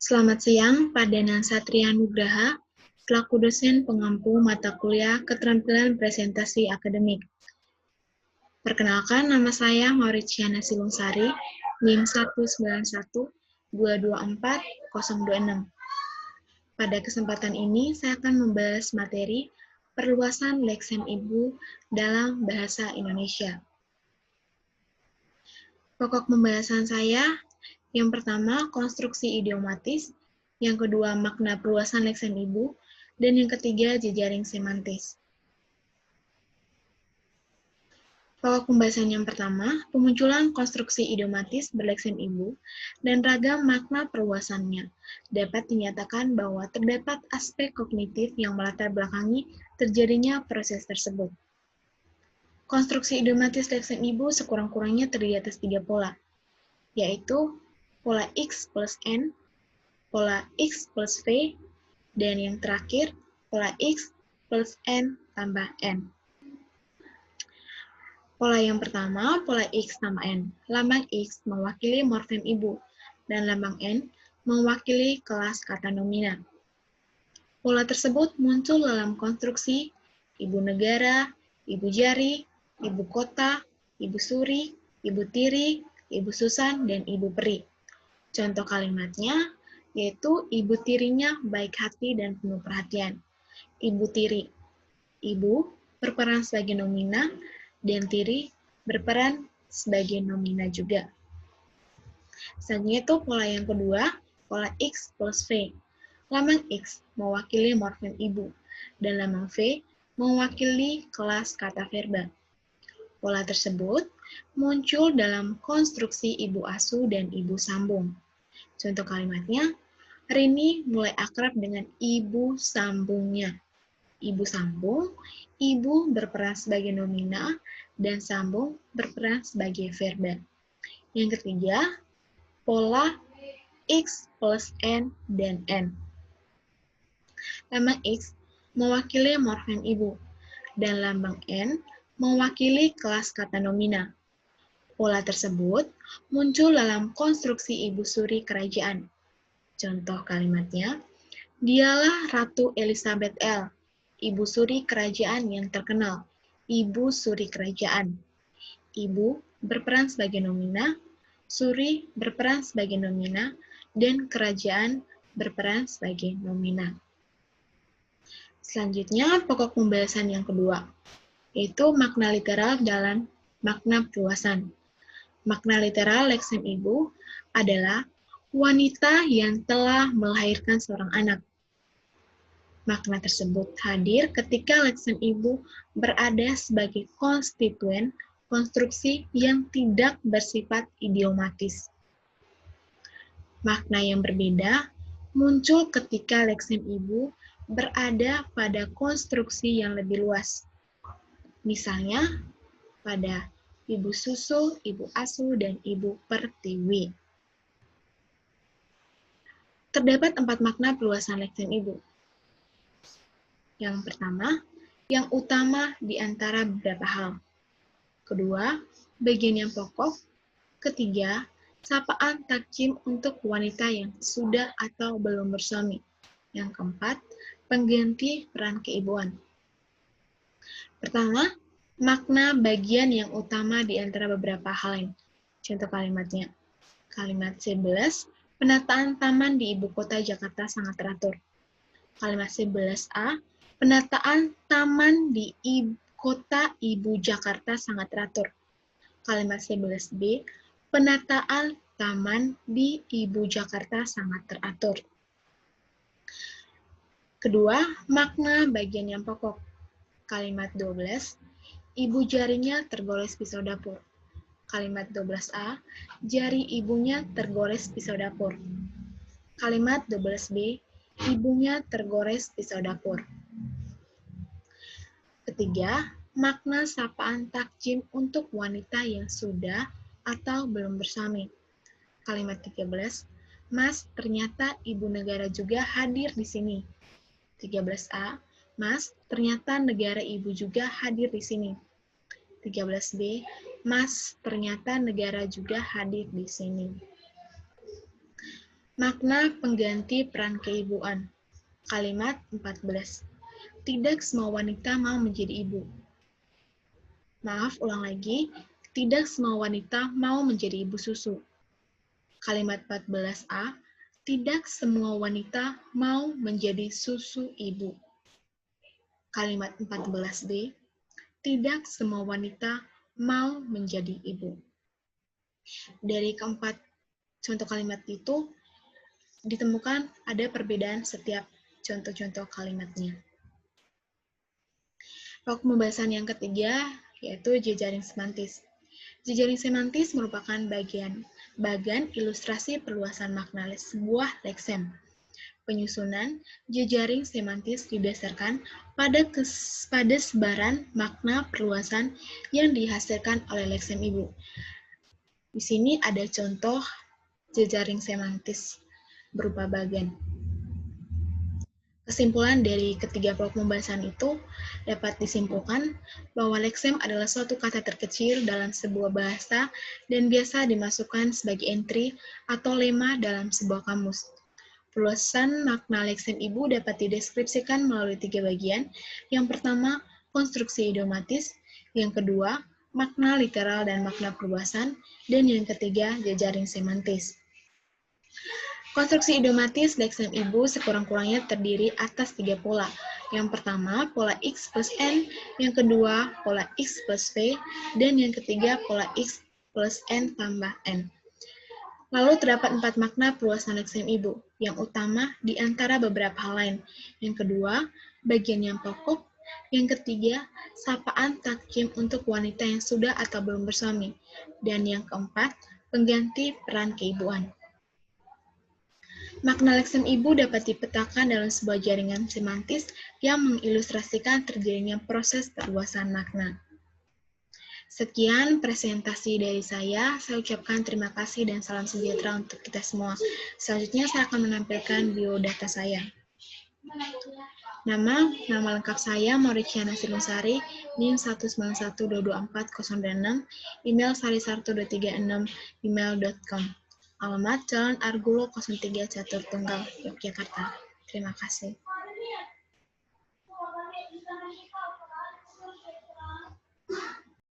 Selamat siang, Pak Danang Satria Nugraha, selaku dosen pengampu mata kuliah Keterampilan Presentasi Akademik. Perkenalkan, nama saya Mauriciana Silungsari, NIM 191224026. Pada kesempatan ini, saya akan membahas materi perluasan lексem ibu dalam bahasa Indonesia. Pokok pembahasan saya, yang pertama, konstruksi idiomatis, yang kedua, makna perluasan lексem ibu, dan yang ketiga, jejaring semantis. Pokok pembahasan yang pertama, pemunculan konstruksi idiomatis berlексem ibu dan ragam makna perluasannya. Dapat dinyatakan bahwa terdapat aspek kognitif yang melatar belakangi terjadinya proses tersebut. Konstruksi idiomatis lексem ibu sekurang-kurangnya terdiri atas 3 pola, yaitu pola X plus N, pola X plus V, dan yang terakhir, pola X plus N tambah N. Pola yang pertama, pola X tambah N. Lambang X mewakili morfem ibu, dan lambang N mewakili kelas kata nomina. Pola tersebut muncul dalam konstruksi ibu negara, ibu jari, ibu kota, ibu suri, ibu tiri, ibu susan, dan ibu peri. Contoh kalimatnya yaitu ibu tirinya baik hati dan penuh perhatian. Ibu tiri, ibu berperan sebagai nomina, dan tiri berperan sebagai nomina juga. Selanjutnya itu pola yang kedua, pola X plus V. Lambang X mewakili morfem ibu, dan lambang V mewakili kelas kata verba. Pola tersebut muncul dalam konstruksi ibu asuh dan ibu sambung. Contoh kalimatnya, Rini mulai akrab dengan ibu sambungnya. Ibu sambung, ibu berperan sebagai nomina, dan sambung berperan sebagai verba. Yang ketiga, pola X plus N dan N. Lambang X mewakili morfem ibu, dan lambang N mewakili kelas kata nomina. Pola tersebut muncul dalam konstruksi ibu suri kerajaan. Contoh kalimatnya, dialah Ratu Elizabeth L., ibu suri kerajaan yang terkenal, ibu suri kerajaan. Ibu berperan sebagai nomina, suri berperan sebagai nomina, dan kerajaan berperan sebagai nomina. Selanjutnya, pokok pembahasan yang kedua, yaitu makna literal dalam makna perluasan. Makna literal lексem ibu adalah wanita yang telah melahirkan seorang anak. Makna tersebut hadir ketika lексem ibu berada sebagai konstituen konstruksi yang tidak bersifat idiomatis. Makna yang berbeda muncul ketika lексem ibu berada pada konstruksi yang lebih luas. Misalnya, pada ibu susu, ibu asuh, dan ibu pertiwi. Terdapat 4 makna perluasan lексem ibu. Yang pertama, yang utama di antara beberapa hal. Kedua, bagian yang pokok. Ketiga, sapaan takjim untuk wanita yang sudah atau belum bersuami. Yang keempat, pengganti peran keibuan. Pertama, makna bagian yang utama di antara beberapa hal lain. Contoh kalimatnya. Kalimat 11, penataan taman di ibu kota Jakarta sangat teratur. Kalimat 11A, penataan taman di kota ibu Jakarta sangat teratur. Kalimat 11B, penataan taman di ibu Jakarta sangat teratur. Kedua, makna bagian yang pokok. Kalimat 12, ibu jarinya tergores pisau dapur. Kalimat 12A, jari ibunya tergores pisau dapur. Kalimat 12B, ibunya tergores pisau dapur. Ketiga, makna sapaan takjim untuk wanita yang sudah atau belum bersuami. Kalimat 13, Mas, ternyata ibu negara juga hadir di sini. 13A, Mas, ternyata negara ibu juga hadir di sini. 13B, Mas, ternyata negara juga hadir di sini. Makna pengganti peran keibuan. Kalimat 14. Tidak semua wanita mau menjadi ibu. Maaf, ulang lagi. Tidak semua wanita mau menjadi ibu susu. Kalimat 14A. Tidak semua wanita mau menjadi susu ibu. Kalimat 14B. Tidak semua wanita mau menjadi ibu. Dari keempat contoh kalimat itu, ditemukan ada perbedaan setiap contoh-contoh kalimatnya. Pembahasan yang ketiga, yaitu jejaring semantis. Jejaring semantis merupakan bagian ilustrasi perluasan makna sebuah leksem. Penyusunan jejaring semantis didasarkan pada sebaran makna perluasan yang dihasilkan oleh leksem ibu. Di sini ada contoh jejaring semantis berupa bagan. Kesimpulan dari ketiga blok pembahasan itu dapat disimpulkan bahwa leksem adalah suatu kata terkecil dalam sebuah bahasa dan biasa dimasukkan sebagai entry atau lema dalam sebuah kamus. Perluasan makna leksem ibu dapat dideskripsikan melalui 3 bagian. Yang pertama, konstruksi idiomatis. Yang kedua, makna literal dan makna perluasan. Dan yang ketiga, jejaring semantis. Konstruksi idiomatis leksem ibu sekurang-kurangnya terdiri atas 3 pola. Yang pertama, pola X plus N. Yang kedua, pola X plus V. Dan yang ketiga, pola X plus N tambah N. Lalu terdapat 4 makna perluasan leksem ibu. Yang utama di antara beberapa hal lain. Yang kedua, bagian yang pokok. Yang ketiga, sapaan takjim untuk wanita yang sudah atau belum bersuami. Dan yang keempat, pengganti peran keibuan. Makna leksem ibu dapat dipetakan dalam sebuah jaringan semantis yang mengilustrasikan terjadinya proses perluasan makna. Sekian presentasi dari saya ucapkan terima kasih dan salam sejahtera untuk kita semua. Selanjutnya saya akan menampilkan biodata saya. Nama lengkap saya Mauriciana Sirungsari, NIM 191224026, email sarisarto236@gmail.com, alamat Jalan Argulo 03 Catur Tunggal, Yogyakarta. Terima kasih.